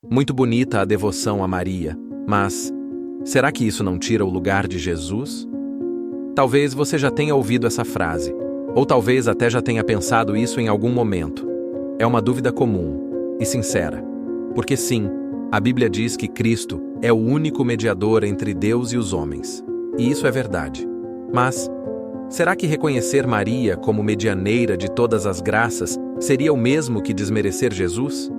Muito bonita a devoção a Maria, mas será que isso não tira o lugar de Jesus? Talvez você já tenha ouvido essa frase, ou talvez até já tenha pensado isso em algum momento. É uma dúvida comum e sincera, porque sim, a Bíblia diz que Cristo é o único mediador entre Deus e os homens, e isso é verdade. Mas será que reconhecer Maria como medianeira de todas as graças seria o mesmo que desmerecer Jesus?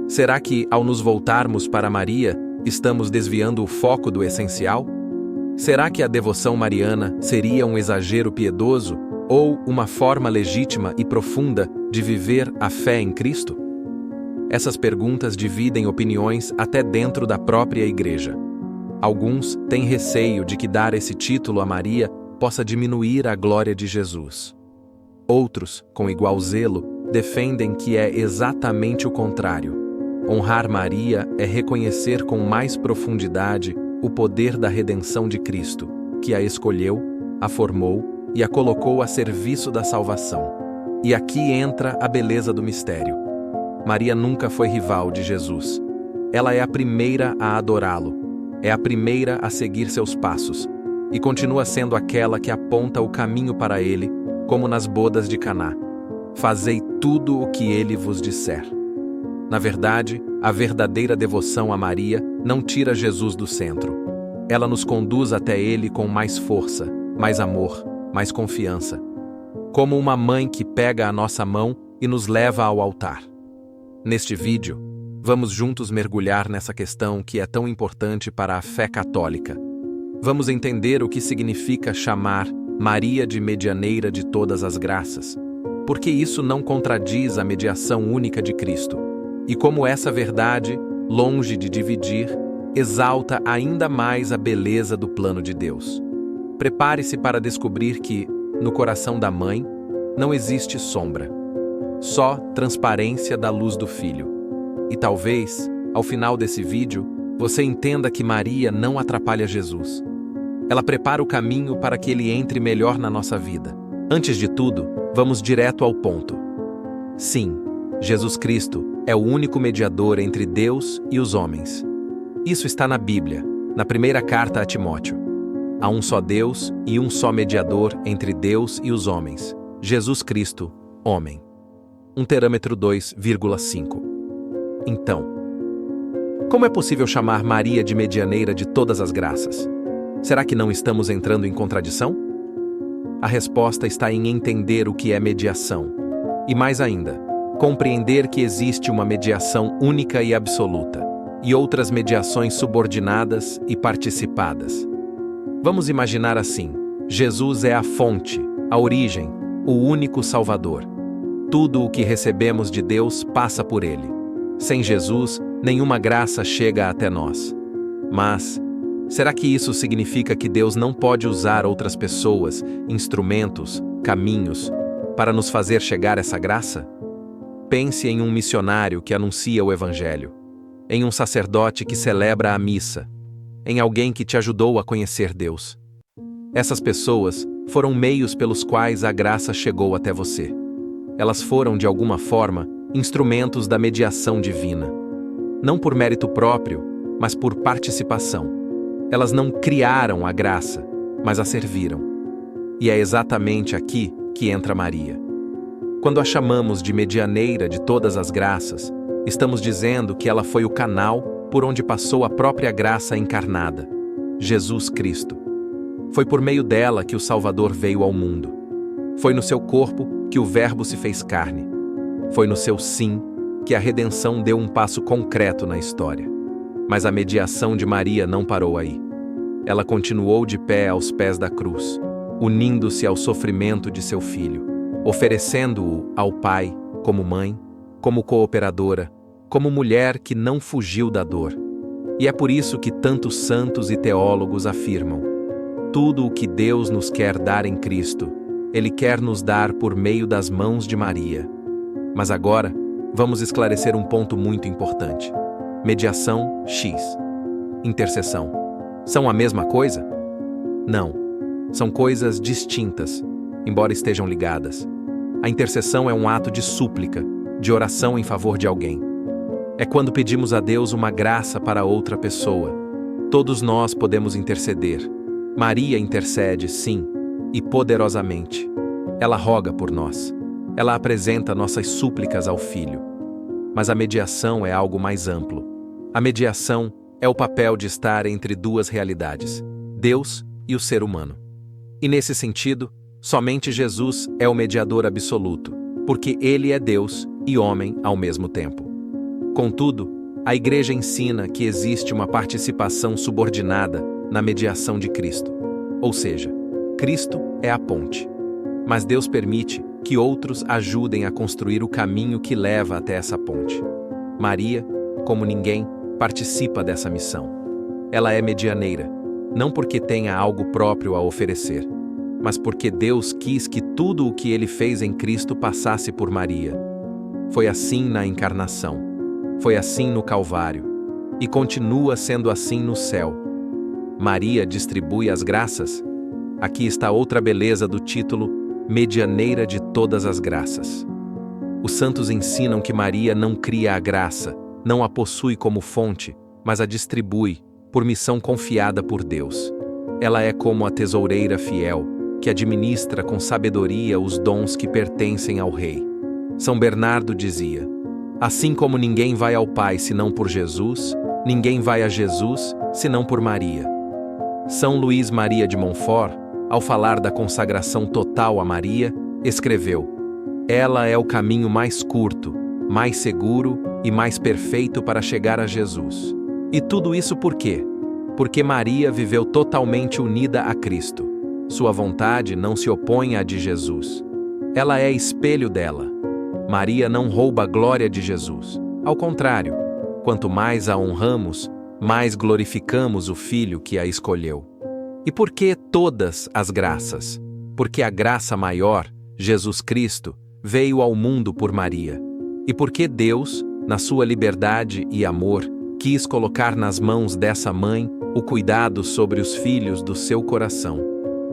Será que, ao nos voltarmos para Maria, estamos desviando o foco do essencial? Será que a devoção mariana seria um exagero piedoso ou uma forma legítima e profunda de viver a fé em Cristo? Essas perguntas dividem opiniões até dentro da própria Igreja. Alguns têm receio de que dar esse título a Maria possa diminuir a glória de Jesus. Outros, com igual zelo, defendem que é exatamente o contrário. Honrar Maria é reconhecer com mais profundidade o poder da redenção de Cristo, que a escolheu, a formou e a colocou a serviço da salvação. E aqui entra a beleza do mistério. Maria nunca foi rival de Jesus. Ela é a primeira a adorá-lo, é a primeira a seguir seus passos, e continua sendo aquela que aponta o caminho para ele, como nas bodas de Caná. Fazei tudo o que ele vos disser. Na verdade, a verdadeira devoção a Maria não tira Jesus do centro. Ela nos conduz até ele com mais força, mais amor, mais confiança. Como uma mãe que pega a nossa mão e nos leva ao altar. Neste vídeo, vamos juntos mergulhar nessa questão que é tão importante para a fé católica. Vamos entender o que significa chamar Maria de medianeira de todas as graças, porque isso não contradiz a mediação única de Cristo, e como essa verdade, longe de dividir, exalta ainda mais a beleza do plano de Deus. Prepare-se para descobrir que, no coração da mãe, não existe sombra, só transparência da luz do Filho. E talvez, ao final desse vídeo, você entenda que Maria não atrapalha Jesus. Ela prepara o caminho para que ele entre melhor na nossa vida. Antes de tudo, vamos direto ao ponto. Sim, Jesus Cristo é o único mediador entre Deus e os homens. Isso está na Bíblia, na primeira carta a Timóteo. Há um só Deus e um só mediador entre Deus e os homens, Jesus Cristo, homem. 1 Terâmetro 2,5. Então, como é possível chamar Maria de medianeira de todas as graças? Será que não estamos entrando em contradição? A resposta está em entender o que é mediação. E mais ainda, compreender que existe uma mediação única e absoluta, e outras mediações subordinadas e participadas. Vamos imaginar assim: Jesus é a fonte, a origem, o único Salvador. Tudo o que recebemos de Deus passa por ele. Sem Jesus, nenhuma graça chega até nós. Mas será que isso significa que Deus não pode usar outras pessoas, instrumentos, caminhos, para nos fazer chegar essa graça? Pense em um missionário que anuncia o Evangelho, em um sacerdote que celebra a missa, em alguém que te ajudou a conhecer Deus. Essas pessoas foram meios pelos quais a graça chegou até você. Elas foram, de alguma forma, instrumentos da mediação divina. Não por mérito próprio, mas por participação. Elas não criaram a graça, mas a serviram. E é exatamente aqui que entra Maria. Quando a chamamos de medianeira de todas as graças, estamos dizendo que ela foi o canal por onde passou a própria graça encarnada, Jesus Cristo. Foi por meio dela que o Salvador veio ao mundo. Foi no seu corpo que o Verbo se fez carne. Foi no seu sim que a redenção deu um passo concreto na história. Mas a mediação de Maria não parou aí. Ela continuou de pé aos pés da cruz, unindo-se ao sofrimento de seu filho, oferecendo-o ao Pai como mãe, como cooperadora, como mulher que não fugiu da dor. E é por isso que tantos santos e teólogos afirmam: tudo o que Deus nos quer dar em Cristo, Ele quer nos dar por meio das mãos de Maria. Mas agora, vamos esclarecer um ponto muito importante. Mediação X. Intercessão. São a mesma coisa? Não. São coisas distintas, embora estejam ligadas. A intercessão é um ato de súplica, de oração em favor de alguém. É quando pedimos a Deus uma graça para outra pessoa. Todos nós podemos interceder. Maria intercede, sim, e poderosamente. Ela roga por nós. Ela apresenta nossas súplicas ao Filho. Mas a mediação é algo mais amplo. A mediação é o papel de estar entre duas realidades, Deus e o ser humano. E nesse sentido, somente Jesus é o mediador absoluto, porque ele é Deus e homem ao mesmo tempo. Contudo, a Igreja ensina que existe uma participação subordinada na mediação de Cristo. Ou seja, Cristo é a ponte. Mas Deus permite que outros ajudem a construir o caminho que leva até essa ponte. Maria, como ninguém, participa dessa missão. Ela é medianeira, não porque tenha algo próprio a oferecer, mas porque Deus quis que tudo o que ele fez em Cristo passasse por Maria. Foi assim na encarnação, foi assim no Calvário, e continua sendo assim no céu. Maria distribui as graças? Aqui está outra beleza do título Medianeira de todas as graças. Os santos ensinam que Maria não cria a graça, não a possui como fonte, mas a distribui, por missão confiada por Deus. Ela é como a tesoureira fiel, que administra com sabedoria os dons que pertencem ao Rei. São Bernardo dizia: assim como ninguém vai ao Pai senão por Jesus, ninguém vai a Jesus senão por Maria. São Luís Maria de Montfort, ao falar da consagração total a Maria, escreveu: ela é o caminho mais curto, mais seguro e mais perfeito para chegar a Jesus. E tudo isso por quê? Porque Maria viveu totalmente unida a Cristo. Sua vontade não se opõe à de Jesus. Ela é espelho dela. Maria não rouba a glória de Jesus. Ao contrário, quanto mais a honramos, mais glorificamos o Filho que a escolheu. E por que todas as graças? Porque a graça maior, Jesus Cristo, veio ao mundo por Maria. E porque Deus, na sua liberdade e amor, quis colocar nas mãos dessa mãe o cuidado sobre os filhos do seu coração.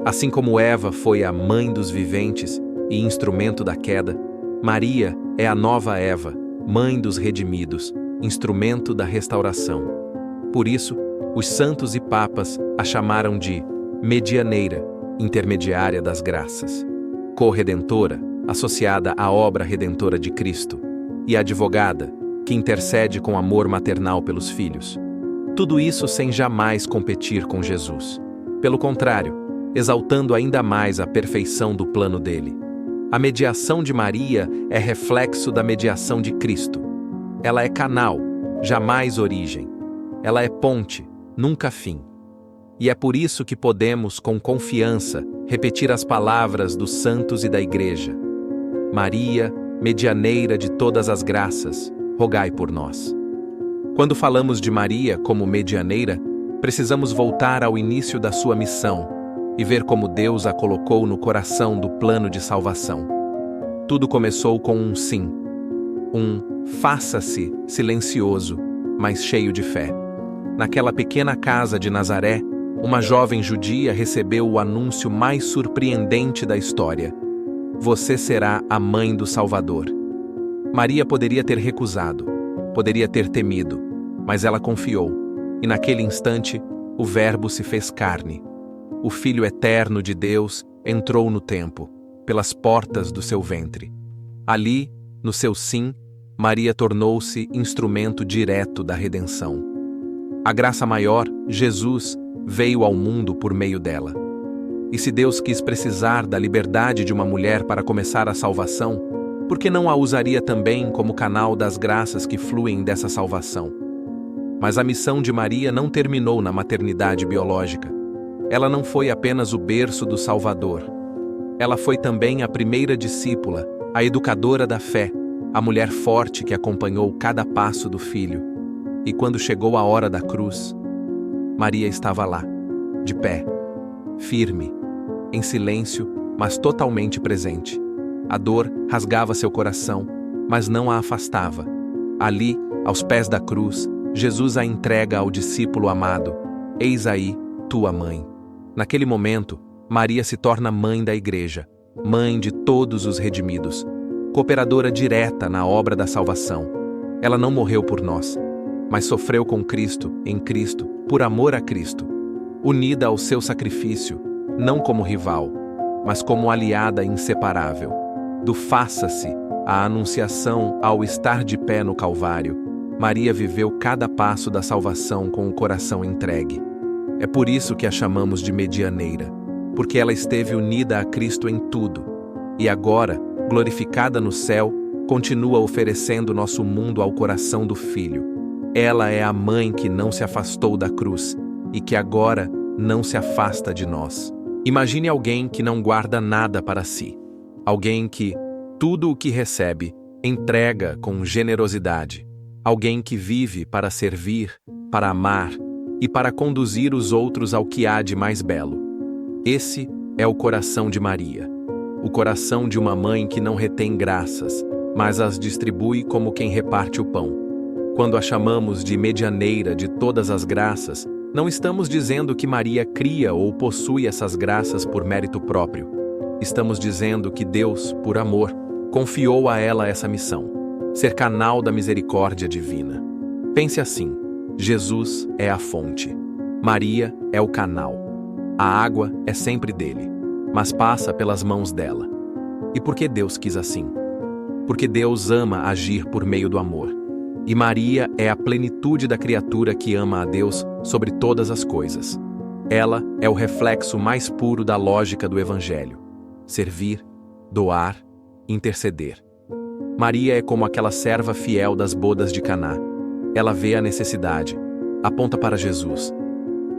Assim como Eva foi a mãe dos viventes e instrumento da queda, Maria é a nova Eva, mãe dos redimidos, instrumento da restauração. Por isso, os santos e papas a chamaram de medianeira, intermediária das graças, corredentora, associada à obra redentora de Cristo, e advogada, que intercede com amor maternal pelos filhos. Tudo isso sem jamais competir com Jesus. Pelo contrário, exaltando ainda mais a perfeição do plano dele. A mediação de Maria é reflexo da mediação de Cristo. Ela é canal, jamais origem. Ela é ponte, nunca fim. E é por isso que podemos, com confiança, repetir as palavras dos santos e da Igreja. Maria, medianeira de todas as graças, rogai por nós. Quando falamos de Maria como medianeira, precisamos voltar ao início da sua missão e ver como Deus a colocou no coração do plano de salvação. Tudo começou com um sim, um faça-se silencioso, mas cheio de fé. Naquela pequena casa de Nazaré, uma jovem judia recebeu o anúncio mais surpreendente da história: você será a mãe do Salvador. Maria poderia ter recusado, poderia ter temido, mas ela confiou, e naquele instante, o Verbo se fez carne. O Filho eterno de Deus entrou no tempo, pelas portas do seu ventre. Ali, no seu sim, Maria tornou-se instrumento direto da redenção. A graça maior, Jesus, veio ao mundo por meio dela. E se Deus quis precisar da liberdade de uma mulher para começar a salvação, por que não a usaria também como canal das graças que fluem dessa salvação? Mas a missão de Maria não terminou na maternidade biológica. Ela não foi apenas o berço do Salvador. Ela foi também a primeira discípula, a educadora da fé, a mulher forte que acompanhou cada passo do Filho. E quando chegou a hora da cruz, Maria estava lá, de pé, firme, em silêncio, mas totalmente presente. A dor rasgava seu coração, mas não a afastava. Ali, aos pés da cruz, Jesus a entrega ao discípulo amado: eis aí, tua mãe. Naquele momento, Maria se torna mãe da Igreja, mãe de todos os redimidos, cooperadora direta na obra da salvação. Ela não morreu por nós, mas sofreu com Cristo, em Cristo, por amor a Cristo, unida ao seu sacrifício, não como rival, mas como aliada inseparável. Do faça-se à anunciação ao estar de pé no Calvário, Maria viveu cada passo da salvação com o coração entregue. É por isso que a chamamos de medianeira, porque ela esteve unida a Cristo em tudo, e agora, glorificada no céu, continua oferecendo nosso mundo ao coração do Filho. Ela é a mãe que não se afastou da cruz e que agora não se afasta de nós. Imagine alguém que não guarda nada para si. Alguém que tudo o que recebe entrega com generosidade. Alguém que vive para servir, para amar e para conduzir os outros ao que há de mais belo. Esse é o coração de Maria. O coração de uma mãe que não retém graças, mas as distribui como quem reparte o pão. Quando a chamamos de medianeira de todas as graças, não estamos dizendo que Maria cria ou possui essas graças por mérito próprio. Estamos dizendo que Deus, por amor, confiou a ela essa missão: ser canal da misericórdia divina. Pense assim: Jesus é a fonte, Maria é o canal. A água é sempre dele, mas passa pelas mãos dela. E por que Deus quis assim? Porque Deus ama agir por meio do amor. E Maria é a plenitude da criatura que ama a Deus sobre todas as coisas. Ela é o reflexo mais puro da lógica do Evangelho: servir, doar, interceder. Maria é como aquela serva fiel das bodas de Caná. Ela vê a necessidade, aponta para Jesus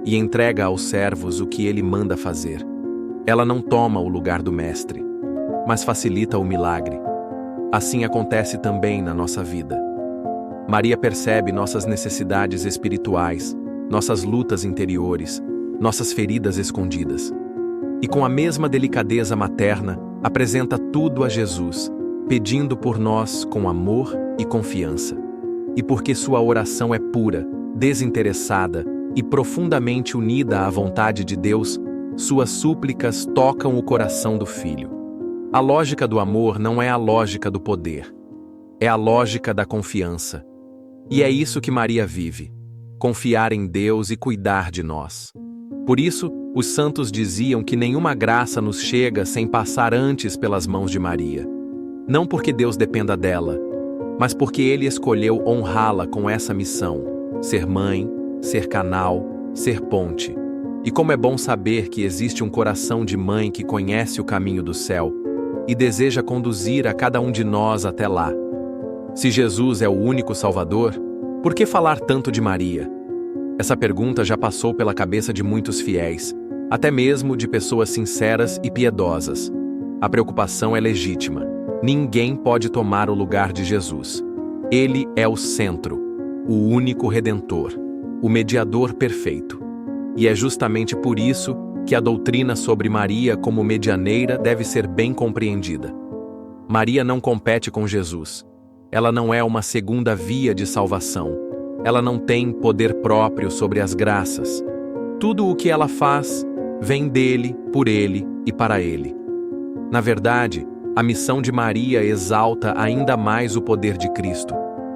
e entrega aos servos o que ele manda fazer. Ela não toma o lugar do mestre, mas facilita o milagre. Assim acontece também na nossa vida. Maria percebe nossas necessidades espirituais, nossas lutas interiores, nossas feridas escondidas. E com a mesma delicadeza materna, apresenta tudo a Jesus, pedindo por nós com amor e confiança. E porque sua oração é pura, desinteressada e profundamente unida à vontade de Deus, suas súplicas tocam o coração do Filho. A lógica do amor não é a lógica do poder, é a lógica da confiança. E é isso que Maria vive: confiar em Deus e cuidar de nós. Por isso, os santos diziam que nenhuma graça nos chega sem passar antes pelas mãos de Maria. Não porque Deus dependa dela, mas porque Ele escolheu honrá-la com essa missão: ser mãe, ser canal, ser ponte. E como é bom saber que existe um coração de mãe que conhece o caminho do céu e deseja conduzir a cada um de nós até lá. Se Jesus é o único Salvador, por que falar tanto de Maria? Essa pergunta já passou pela cabeça de muitos fiéis, até mesmo de pessoas sinceras e piedosas. A preocupação é legítima. Ninguém pode tomar o lugar de Jesus. Ele é o centro, o único Redentor, o mediador perfeito. E é justamente por isso que a doutrina sobre Maria como medianeira deve ser bem compreendida. Maria não compete com Jesus. Ela não é uma segunda via de salvação. Ela não tem poder próprio sobre as graças. Tudo o que ela faz vem dele, por ele e para ele. Na verdade, a missão de Maria exalta ainda mais o poder de Cristo.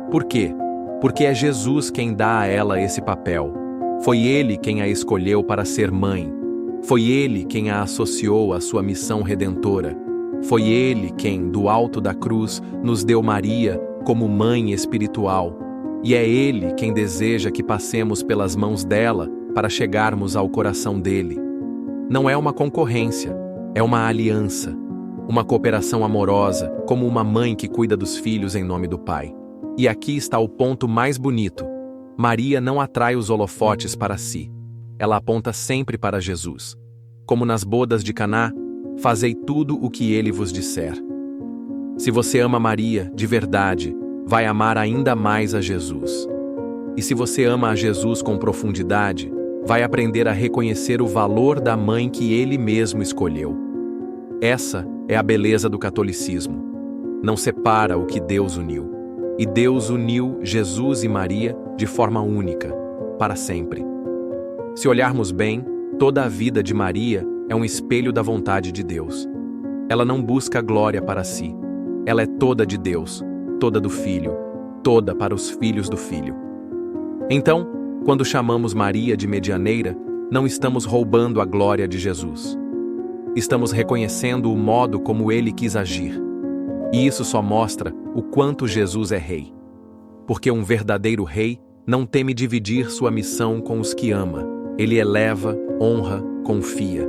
Por quê? Porque é Jesus quem dá a ela esse papel. Foi ele quem a escolheu para ser mãe. Foi ele quem a associou à sua missão redentora. Foi ele quem, do alto da cruz, nos deu Maria como mãe espiritual. E é ele quem deseja que passemos pelas mãos dela para chegarmos ao coração dele. Não é uma concorrência, é uma aliança. Uma cooperação amorosa, como uma mãe que cuida dos filhos em nome do Pai. E aqui está o ponto mais bonito. Maria não atrai os holofotes para si. Ela aponta sempre para Jesus. Como nas bodas de Caná, fazei tudo o que ele vos disser. Se você ama Maria, de verdade, vai amar ainda mais a Jesus. E se você ama a Jesus com profundidade, vai aprender a reconhecer o valor da mãe que ele mesmo escolheu. Essa é a beleza do catolicismo. Não separa o que Deus uniu. E Deus uniu Jesus e Maria de forma única, para sempre. Se olharmos bem, toda a vida de Maria é um espelho da vontade de Deus. Ela não busca glória para si. Ela é toda de Deus, toda do Filho. toda para os filhos do Filho. Então, quando chamamos Maria de medianeira, não estamos roubando a glória de Jesus. Estamos reconhecendo o modo como ele quis agir. E isso só mostra o quanto Jesus é rei. Porque um verdadeiro rei não teme dividir sua missão com os que ama. Ele eleva, honra, confia.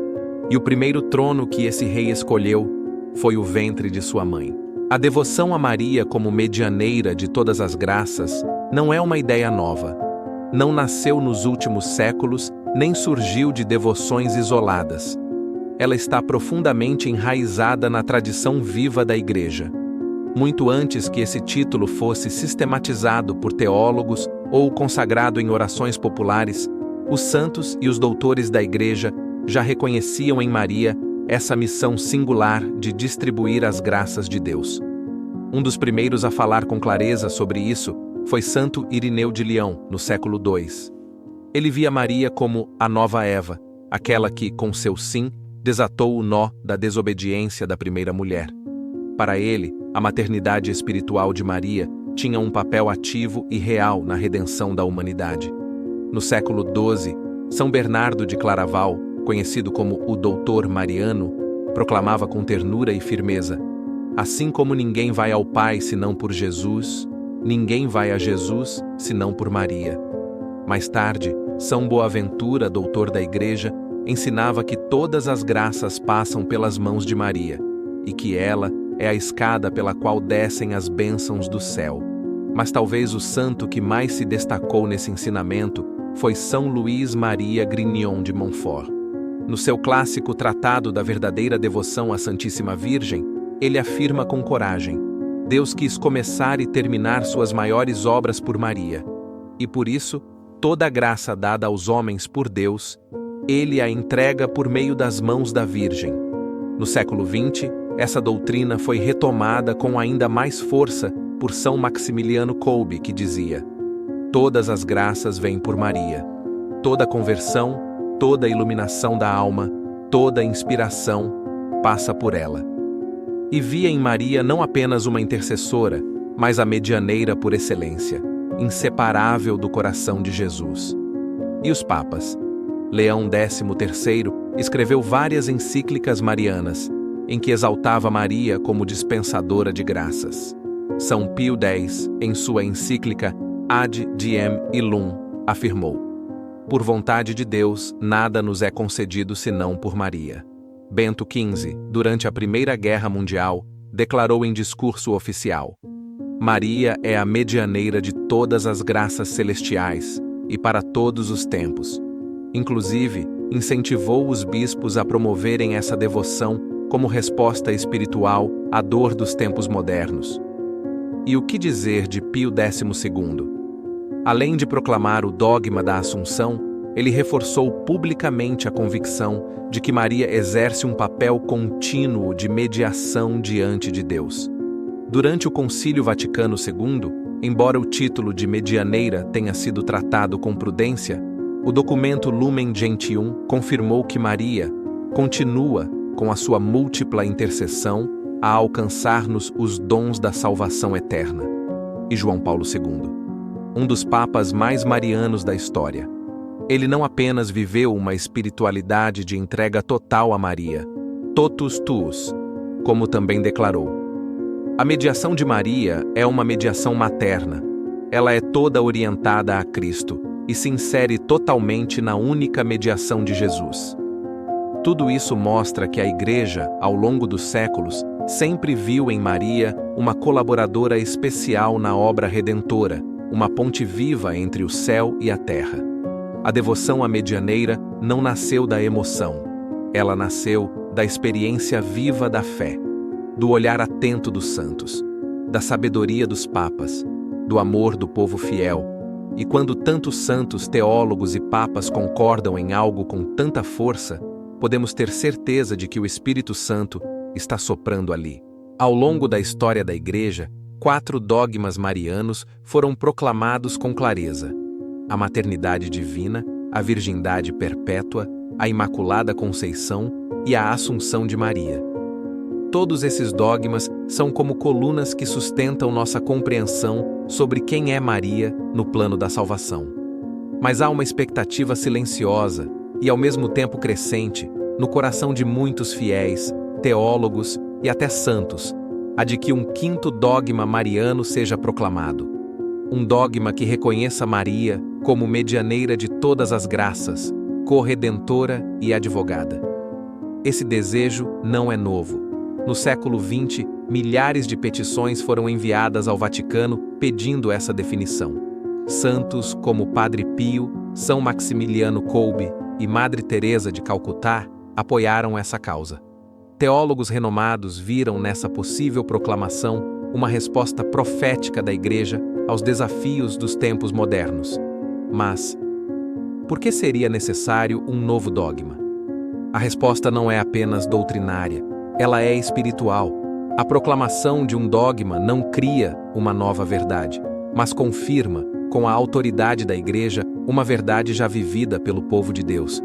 E o primeiro trono que esse rei escolheu foi o ventre de sua mãe. A devoção a Maria como medianeira de todas as graças não é uma ideia nova. Não nasceu nos últimos séculos, nem surgiu de devoções isoladas. Ela está profundamente enraizada na tradição viva da Igreja. Muito antes que esse título fosse sistematizado por teólogos ou consagrado em orações populares, os santos e os doutores da Igreja já reconheciam em Maria essa missão singular de distribuir as graças de Deus. Um dos primeiros a falar com clareza sobre isso foi Santo Irineu de Leão, no século II. Ele via Maria como a nova Eva, aquela que, com seu sim, desatou o nó da desobediência da primeira mulher. Para ele, a maternidade espiritual de Maria tinha um papel ativo e real na redenção da humanidade. No século XII, São Bernardo de Claraval, conhecido como o Doutor Mariano, proclamava com ternura e firmeza: assim como ninguém vai ao Pai senão por Jesus, ninguém vai a Jesus senão por Maria. Mais tarde, São Boaventura, doutor da Igreja, ensinava que todas as graças passam pelas mãos de Maria, e que ela é a escada pela qual descem as bênçãos do céu. Mas talvez o santo que mais se destacou nesse ensinamento foi São Luís Maria Grignion de Montfort. No seu clássico Tratado da Verdadeira Devoção à Santíssima Virgem, ele afirma com coragem: Deus quis começar e terminar suas maiores obras por Maria, e por isso, toda a graça dada aos homens por Deus, ele a entrega por meio das mãos da Virgem. No século XX, essa doutrina foi retomada com ainda mais força por São Maximiliano Kolbe, que dizia: todas as graças vêm por Maria. Toda conversão, toda iluminação da alma, toda inspiração passa por ela. E via em Maria não apenas uma intercessora, mas a medianeira por excelência, inseparável do coração de Jesus. E os papas? Leão XIII escreveu várias encíclicas marianas, em que exaltava Maria como dispensadora de graças. São Pio X, em sua encíclica Ad Diem Illum, afirmou: por vontade de Deus, nada nos é concedido senão por Maria. Bento XV, durante a Primeira Guerra Mundial, declarou em discurso oficial: Maria é a medianeira de todas as graças celestiais e para todos os tempos. Inclusive, incentivou os bispos a promoverem essa devoção como resposta espiritual à dor dos tempos modernos. E o que dizer de Pio XII? Além de proclamar o dogma da Assunção, ele reforçou publicamente a convicção de que Maria exerce um papel contínuo de mediação diante de Deus. Durante o Concílio Vaticano II, embora o título de medianeira tenha sido tratado com prudência, o documento Lumen Gentium confirmou que Maria continua, com a sua múltipla intercessão, a alcançar-nos os dons da salvação eterna. E João Paulo II, um dos papas mais marianos da história. Ele não apenas viveu uma espiritualidade de entrega total a Maria, totus tuus, como também declarou: a mediação de Maria é uma mediação materna. Ela é toda orientada a Cristo e se insere totalmente na única mediação de Jesus. Tudo isso mostra que a Igreja, ao longo dos séculos, sempre viu em Maria uma colaboradora especial na obra redentora, uma ponte viva entre o céu e a terra. A devoção à medianeira não nasceu da emoção. Ela nasceu da experiência viva da fé, do olhar atento dos santos, da sabedoria dos papas, do amor do povo fiel. E quando tantos santos, teólogos e papas concordam em algo com tanta força, podemos ter certeza de que o Espírito Santo está soprando ali. Ao longo da história da Igreja, 4 dogmas marianos foram proclamados com clareza: a maternidade divina, a virgindade perpétua, a Imaculada Conceição e a Assunção de Maria. Todos esses dogmas são como colunas que sustentam nossa compreensão sobre quem é Maria no plano da salvação. Mas há uma expectativa silenciosa e ao mesmo tempo crescente no coração de muitos fiéis, teólogos e até santos, a de que um quinto dogma mariano seja proclamado. Um dogma que reconheça Maria como medianeira de todas as graças, corredentora e advogada. Esse desejo não é novo. No século XX, milhares de petições foram enviadas ao Vaticano pedindo essa definição. Santos como Padre Pio, São Maximiliano Kolbe e Madre Teresa de Calcutá apoiaram essa causa. Teólogos renomados viram nessa possível proclamação uma resposta profética da Igreja aos desafios dos tempos modernos. Mas, por que seria necessário um novo dogma? A resposta não é apenas doutrinária, ela é espiritual. A proclamação de um dogma não cria uma nova verdade, mas confirma, com a autoridade da Igreja, uma verdade já vivida pelo povo de Deus.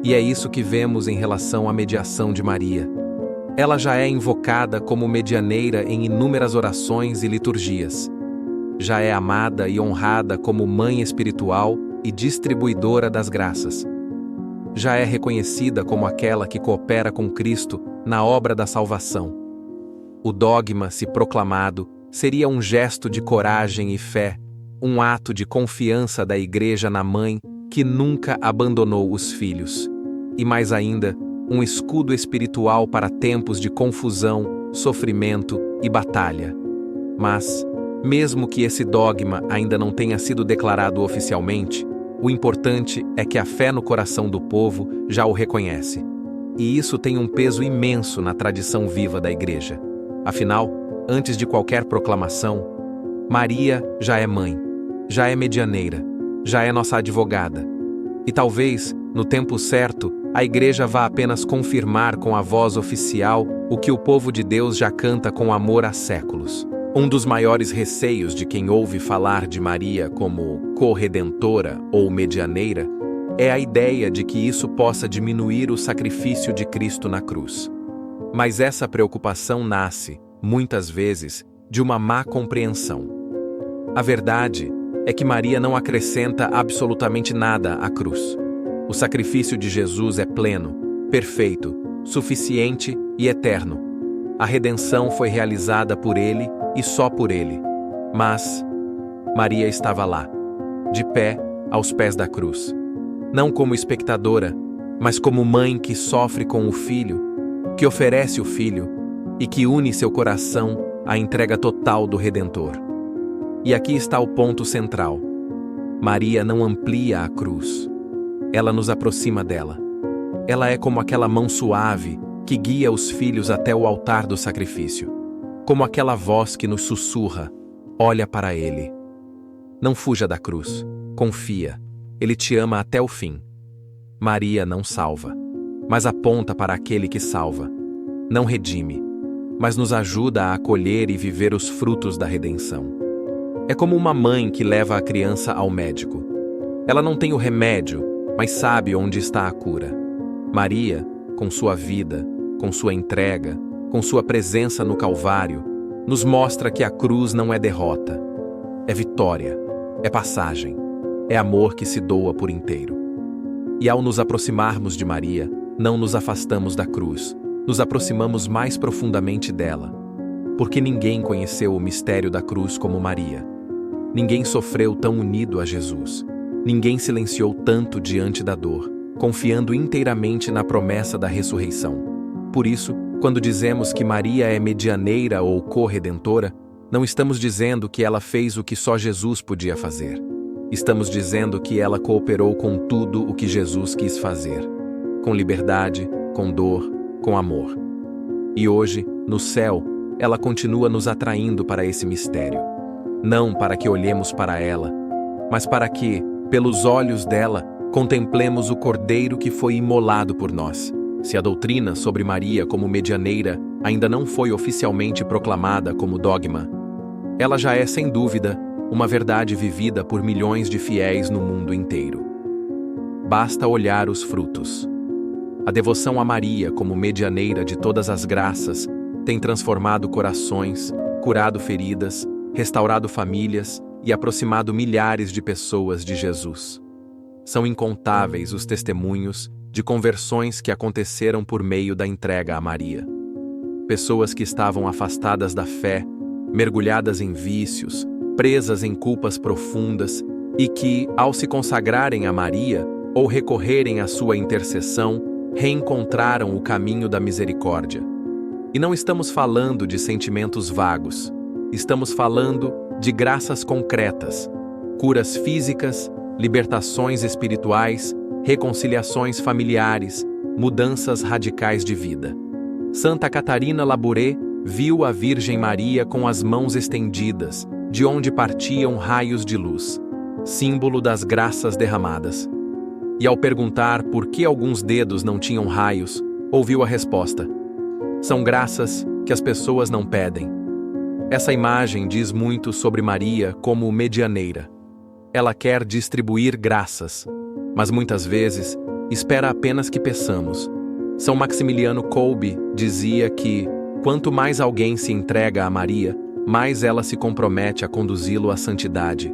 E é isso que vemos em relação à mediação de Maria. Ela já é invocada como medianeira em inúmeras orações e liturgias. Já é amada e honrada como mãe espiritual e distribuidora das graças. Já é reconhecida como aquela que coopera com Cristo na obra da salvação. O dogma, se proclamado, seria um gesto de coragem e fé, um ato de confiança da Igreja na mãe que nunca abandonou os filhos. E mais ainda, um escudo espiritual para tempos de confusão, sofrimento e batalha. Mas, mesmo que esse dogma ainda não tenha sido declarado oficialmente, o importante é que a fé no coração do povo já o reconhece. E isso tem um peso imenso na tradição viva da Igreja. Afinal, antes de qualquer proclamação, Maria já é mãe, já é medianeira, já é nossa advogada. E talvez, no tempo certo, a Igreja vá apenas confirmar com a voz oficial o que o povo de Deus já canta com amor há séculos. Um dos maiores receios de quem ouve falar de Maria como corredentora ou medianeira é a ideia de que isso possa diminuir o sacrifício de Cristo na cruz. Mas essa preocupação nasce, muitas vezes, de uma má compreensão. A verdade é que Maria não acrescenta absolutamente nada à cruz. O sacrifício de Jesus é pleno, perfeito, suficiente e eterno. A redenção foi realizada por Ele e só por Ele. Mas Maria estava lá, de pé, aos pés da cruz. Não como espectadora, mas como mãe que sofre com o filho, que oferece o filho e que une seu coração à entrega total do Redentor. E aqui está o ponto central. Maria não amplia a cruz. Ela nos aproxima dela. Ela é como aquela mão suave que guia os filhos até o altar do sacrifício. Como aquela voz que nos sussurra: olha para Ele. Não fuja da cruz. Confia. Ele te ama até o fim. Maria não salva, mas aponta para aquele que salva. Não redime, mas nos ajuda a acolher e viver os frutos da redenção. É como uma mãe que leva a criança ao médico. Ela não tem o remédio, mas sabe onde está a cura. Maria, com sua vida, com sua entrega, com sua presença no Calvário, nos mostra que a cruz não é derrota, é vitória, é passagem, é amor que se doa por inteiro. E ao nos aproximarmos de Maria, não nos afastamos da cruz, nos aproximamos mais profundamente dela, porque ninguém conheceu o mistério da cruz como Maria. Ninguém sofreu tão unido a Jesus. Ninguém silenciou tanto diante da dor, confiando inteiramente na promessa da ressurreição. Por isso, quando dizemos que Maria é medianeira ou corredentora, não estamos dizendo que ela fez o que só Jesus podia fazer. Estamos dizendo que ela cooperou com tudo o que Jesus quis fazer, com liberdade, com dor, com amor. E hoje, no céu, ela continua nos atraindo para esse mistério. Não para que olhemos para ela, mas para que, pelos olhos dela, contemplemos o Cordeiro que foi imolado por nós. Se a doutrina sobre Maria como medianeira ainda não foi oficialmente proclamada como dogma, ela já é, sem dúvida, uma verdade vivida por milhões de fiéis no mundo inteiro. Basta olhar os frutos. A devoção a Maria como medianeira de todas as graças tem transformado corações, curado feridas, restaurado famílias e aproximado milhares de pessoas de Jesus. São incontáveis os testemunhos de conversões que aconteceram por meio da entrega a Maria. Pessoas que estavam afastadas da fé, mergulhadas em vícios, presas em culpas profundas e que, ao se consagrarem a Maria ou recorrerem à sua intercessão, reencontraram o caminho da misericórdia. E não estamos falando de sentimentos vagos, estamos falando de graças concretas, curas físicas, libertações espirituais, reconciliações familiares, mudanças radicais de vida. Santa Catarina Labouré viu a Virgem Maria com as mãos estendidas, de onde partiam raios de luz, símbolo das graças derramadas. E ao perguntar por que alguns dedos não tinham raios, ouviu a resposta: são graças que as pessoas não pedem. Essa imagem diz muito sobre Maria como medianeira. Ela quer distribuir graças, mas muitas vezes espera apenas que peçamos. São Maximiliano Kolbe dizia que, quanto mais alguém se entrega a Maria, mais ela se compromete a conduzi-lo à santidade.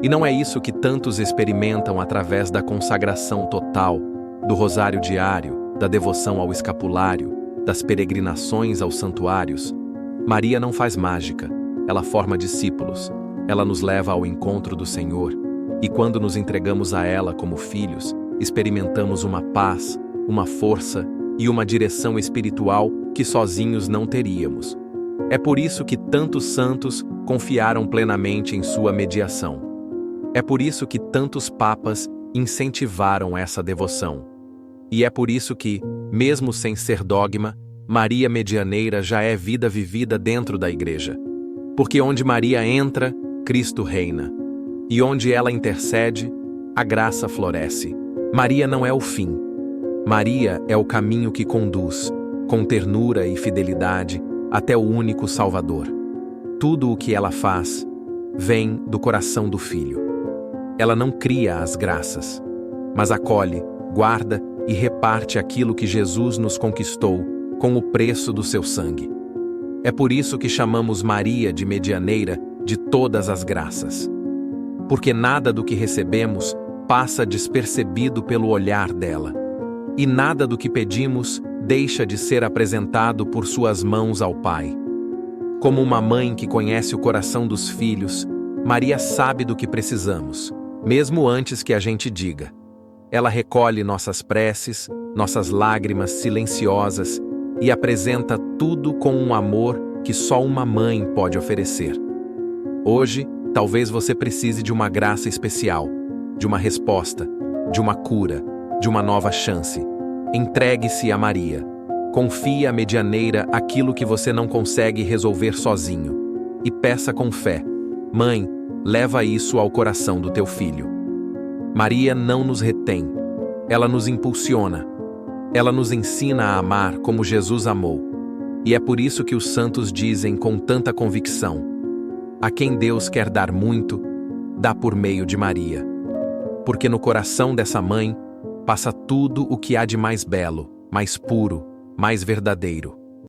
E não é isso que tantos experimentam através da consagração total, do rosário diário, da devoção ao escapulário, das peregrinações aos santuários. Maria não faz mágica, ela forma discípulos, ela nos leva ao encontro do Senhor, e quando nos entregamos a ela como filhos, experimentamos uma paz, uma força e uma direção espiritual que sozinhos não teríamos. É por isso que tantos santos confiaram plenamente em sua mediação. É por isso que tantos papas incentivaram essa devoção. E é por isso que, mesmo sem ser dogma, Maria Medianeira já é vida vivida dentro da Igreja. Porque onde Maria entra, Cristo reina. E onde ela intercede, a graça floresce. Maria não é o fim. Maria é o caminho que conduz, com ternura e fidelidade, até o único Salvador. Tudo o que ela faz vem do coração do Filho. Ela não cria as graças, mas acolhe, guarda e reparte aquilo que Jesus nos conquistou com o preço do seu sangue. É por isso que chamamos Maria de medianeira de todas as graças. Porque nada do que recebemos passa despercebido pelo olhar dela. E nada do que pedimos deixa de ser apresentado por suas mãos ao Pai. Como uma mãe que conhece o coração dos filhos, Maria sabe do que precisamos, mesmo antes que a gente diga. Ela recolhe nossas preces, nossas lágrimas silenciosas e apresenta tudo com um amor que só uma mãe pode oferecer. Hoje, talvez você precise de uma graça especial, de uma resposta, de uma cura, de uma nova chance. Entregue-se a Maria. Confie à medianeira aquilo que você não consegue resolver sozinho. E peça com fé: Mãe, leva isso ao coração do teu filho. Maria não nos retém. Ela nos impulsiona. Ela nos ensina a amar como Jesus amou. E é por isso que os santos dizem com tanta convicção: a quem Deus quer dar muito, dá por meio de Maria. Porque no coração dessa mãe passa tudo o que há de mais belo, mais puro, mais verdadeiro.